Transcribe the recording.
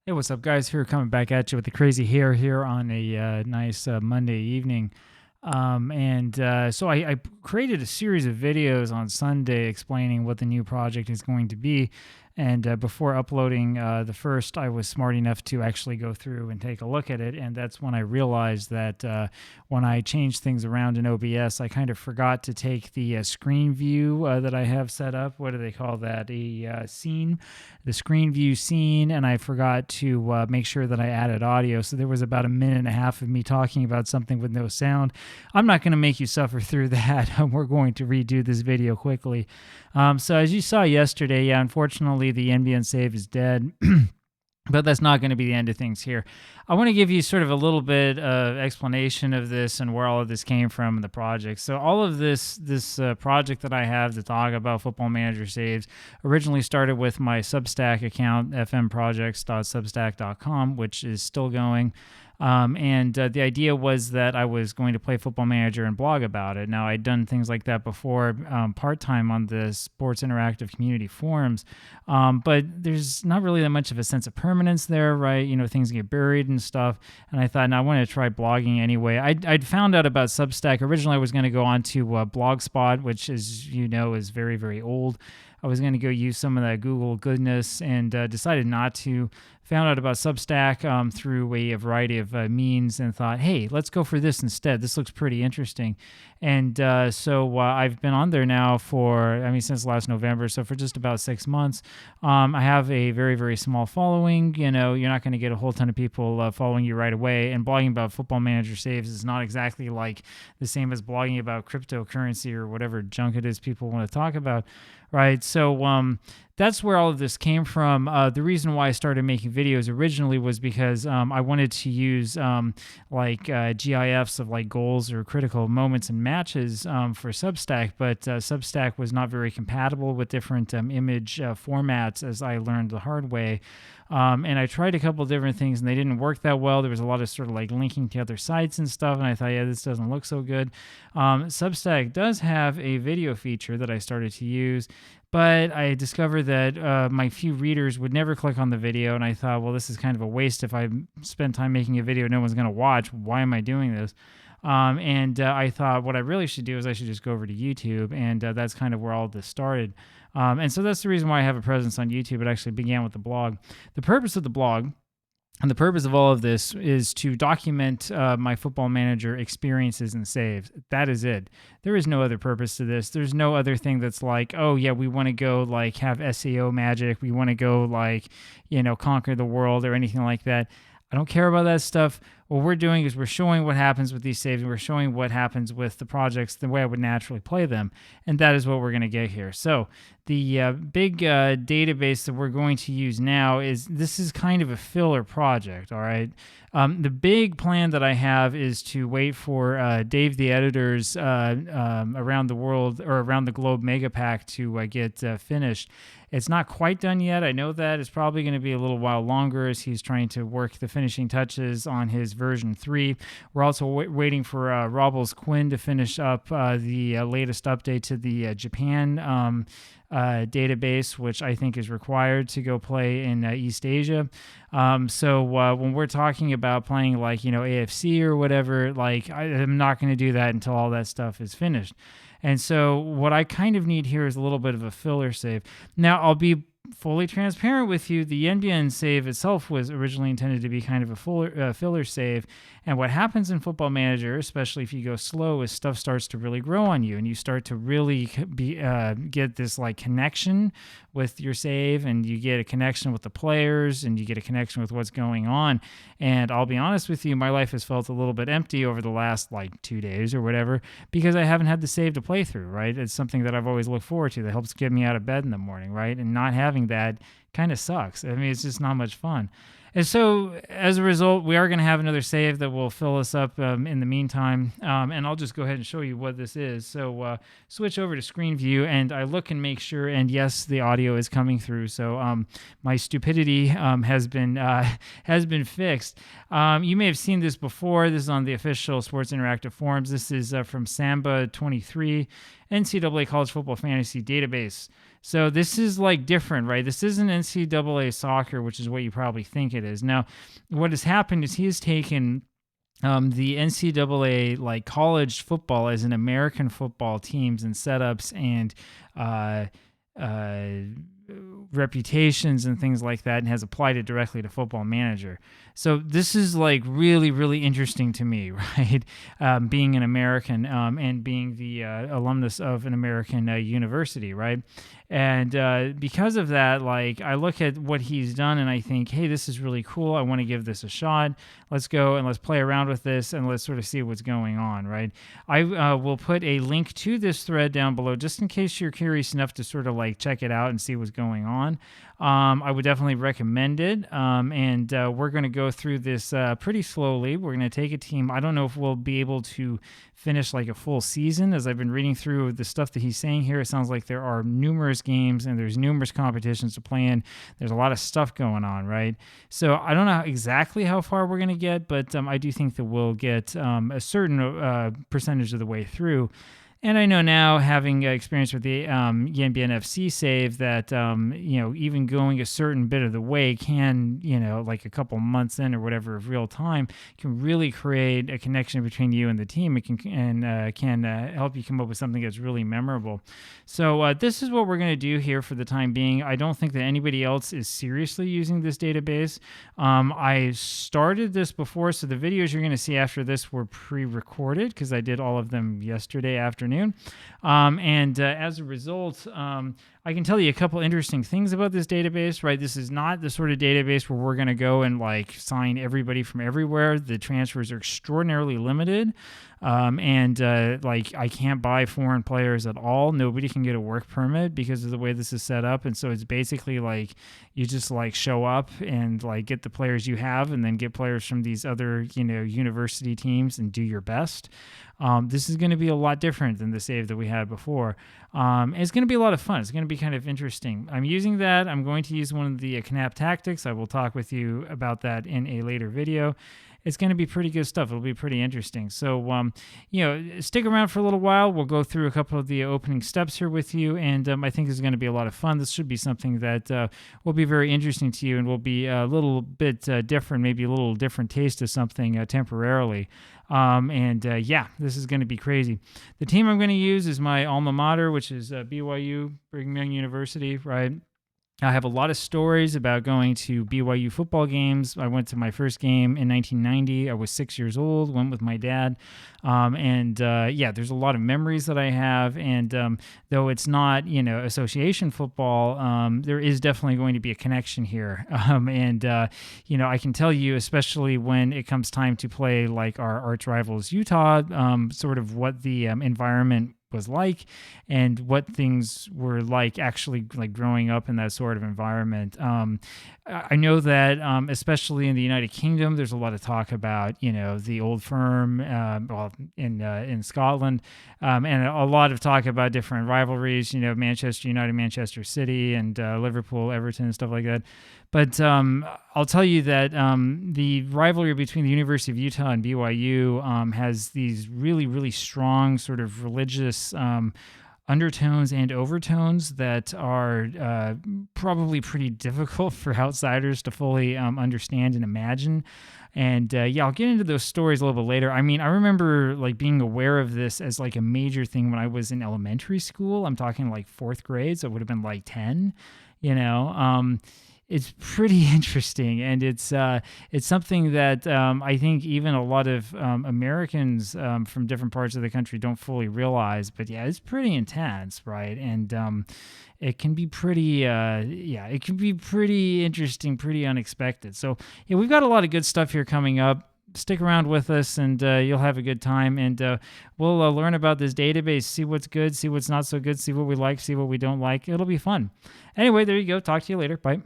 Hey, what's up, guys? Here coming back at you with the crazy hair here on a nice Monday evening. So I created a series of videos on Sunday explaining what the new project is going to be. And before uploading the first, I was smart enough to actually go through and take a look at it. And that's when I realized that when I changed things around in OBS, I kind of forgot to take the screen view that I have set up. What do they call that? A scene, the screen view scene. And I forgot to make sure that I added audio. So there was about a minute and a half of me talking about something with no sound. I'm not going to make you suffer through that. We're going to redo this video quickly. So as you saw yesterday, yeah, unfortunately the NBN save is dead. But that's not going to be the end of things here. I want to give you sort of a little bit of explanation of this and where all of this came from in the project. So all of this project that I have to talk about Football Manager saves originally started with my Substack account, fmprojects.substack.com, which is still going. The idea was that I was going to play Football Manager and blog about it. Now, I'd done things like that before, part-time on the Sports Interactive community forums, but there's not really that much of a sense of permanence there, right? You know, things get buried and stuff, and I thought, now I want to try blogging anyway. I'd found out about Substack. Originally, I was going to go on to Blogspot, which, as you know, is very, very old. I was going to go use some of that Google goodness and decided not to. Found out about Substack through a variety of means and thought, hey, let's go for this instead. This looks pretty interesting. And so I've been on there now since last November, so for just about 6 months. I have a very, very small following. You know, you're not going to get a whole ton of people following you right away. And blogging about Football Manager saves is not exactly like the same as blogging about cryptocurrency or whatever junk it is people want to talk about, right? So that's where all of this came from. The reason why I started making videos originally was because I wanted to use GIFs of like goals or critical moments and matches for Substack, but Substack was not very compatible with different image formats, as I learned the hard way. And I tried a couple different things and they didn't work that well. There was a lot of sort of like linking to other sites and stuff. And I thought, yeah, this doesn't look so good. Substack does have a video feature that I started to use, but I discovered that my few readers would never click on the video. And I thought, well, this is kind of a waste. If I spend time making a video no one's going to watch, why am I doing this? I thought what I really should do is I should just go over to YouTube. And that's kind of where all this started. And so that's the reason why I have a presence on YouTube. It actually began with the blog. The purpose of the blog and the purpose of all of this is to document my Football Manager experiences and saves. That is it. There is no other purpose to this. There's no other thing that's like, oh yeah, we want to go like have SEO magic. We want to go like, conquer the world or anything like that. I don't care about that stuff. What we're doing is we're showing what happens with these saves, and we're showing what happens with the projects the way I would naturally play them. And that is what we're going to get here. So the big database that we're going to use now this is kind of a filler project, all right? The big plan that I have is to wait for Dave the Editor's Around the World or Around the Globe Mega Pack to get finished. It's not quite done yet. I know that. It's probably going to be a little while longer as he's trying to work the finishing touches on his version 3. We're also waiting for Robles Quinn to finish up the latest update to the Japan database, which I think is required to go play in East Asia. So when we're talking about playing like, AFC or whatever, like I'm not going to do that until all that stuff is finished. And so what I kind of need here is a little bit of a filler save. Now, I'll be fully transparent with you. The NBN save itself was originally intended to be kind of a filler save. And what happens in Football Manager, especially if you go slow, is stuff starts to really grow on you, and you start to really get this like connection with your save, and you get a connection with the players, and you get a connection with what's going on. And I'll be honest with you, my life has felt a little bit empty over the last like 2 days or whatever, because I haven't had the save to play through, right? It's something that I've always looked forward to that helps get me out of bed in the morning, right? And not having that kind of sucks. I mean, it's just not much fun. And so as a result, we are going to have another save that will fill us up in the meantime. And I'll just go ahead and show you what this is. So switch over to screen view, and I look and make sure, and yes, the audio is coming through. So my stupidity has been fixed. You may have seen this before. This is on the official Sports Interactive forums. This is from Samba 23, NCAA College Football Fantasy Database. So this is like different, right? This isn't NCAA soccer, which is what you probably think it is. Now, what has happened is he has taken the NCAA like college football as an American football teams and setups and uh, uh, reputations and things like that, and has applied it directly to Football Manager. So this is like really, really interesting to me, right? Being an American and being the alumnus of an American university, right? And because of that, like I look at what he's done and I think, hey, this is really cool. I want to give this a shot. Let's go and let's play around with this and let's sort of see what's going on, right? I will put a link to this thread down below just in case you're curious enough to sort of like check it out and see what's going on. I would definitely recommend it. And we're going to go through this pretty slowly. We're going to take a team. I don't know if we'll be able to finish like a full season. As I've been reading through the stuff that he's saying here, it sounds like there are numerous games and there's numerous competitions to play in. There's a lot of stuff going on, right? So I don't know exactly how far we're going to get, but I do think that we'll get a certain percentage of the way through. And I know now, having experience with the Yen BNFC save, that even going a certain bit of the way can, like a couple months in or whatever of real time, can really create a connection between you and the team. It can help you come up with something that's really memorable. So this is what we're going to do here for the time being. I don't think that anybody else is seriously using this database. I started this before, so the videos you're going to see after this were pre-recorded because I did all of them yesterday afternoon. And as a result, I can tell you a couple interesting things about this database, right? This is not the sort of database where we're going to go and like sign everybody from everywhere. The transfers are extraordinarily limited. Like I can't buy foreign players at all. Nobody can get a work permit because of the way this is set up. And so it's basically like you just like show up and like get the players you have and then get players from these other, university teams and do your best. This is going to be a lot different than the save that we had before. And it's going to be a lot of fun. It's going to be kind of interesting. I'm using that. I'm going to use one of the Knap tactics. I will talk with you about that in a later video. It's going to be pretty good stuff. It'll be pretty interesting. So, stick around for a little while. We'll go through a couple of the opening steps here with you, and I think this is going to be a lot of fun. This should be something that will be very interesting to you and will be a little bit different, maybe a little different taste of something temporarily. This is going to be crazy. The team I'm going to use is my alma mater, which is BYU, Brigham University, right? I have a lot of stories about going to BYU football games. I went to my first game in 1990. I was 6 years old, went with my dad. There's a lot of memories that I have. And though it's not, association football, there is definitely going to be a connection here. I can tell you, especially when it comes time to play like our arch rivals, Utah, sort of what the environment was like and what things were like actually like growing up in that sort of environment. I know that especially in the United Kingdom, there's a lot of talk about, the Old Firm in Scotland, and a lot of talk about different rivalries, Manchester United, Manchester City, and Liverpool, Everton, and stuff like that. But I'll tell you that the rivalry between the University of Utah and BYU has these really, really strong sort of religious undertones and overtones that are probably pretty difficult for outsiders to fully understand and imagine. And I'll get into those stories a little bit later. I mean, I remember like being aware of this as like a major thing when I was in elementary school. I'm talking like fourth grade, so it would have been like 10, It's pretty interesting, and it's something that I think even a lot of Americans from different parts of the country don't fully realize. But yeah, it's pretty intense, right? And it can be pretty, it can be pretty interesting, pretty unexpected. So yeah, we've got a lot of good stuff here coming up. Stick around with us, and you'll have a good time. And we'll learn about this database, see what's good, see what's not so good, see what we like, see what we don't like. It'll be fun. Anyway, there you go. Talk to you later. Bye.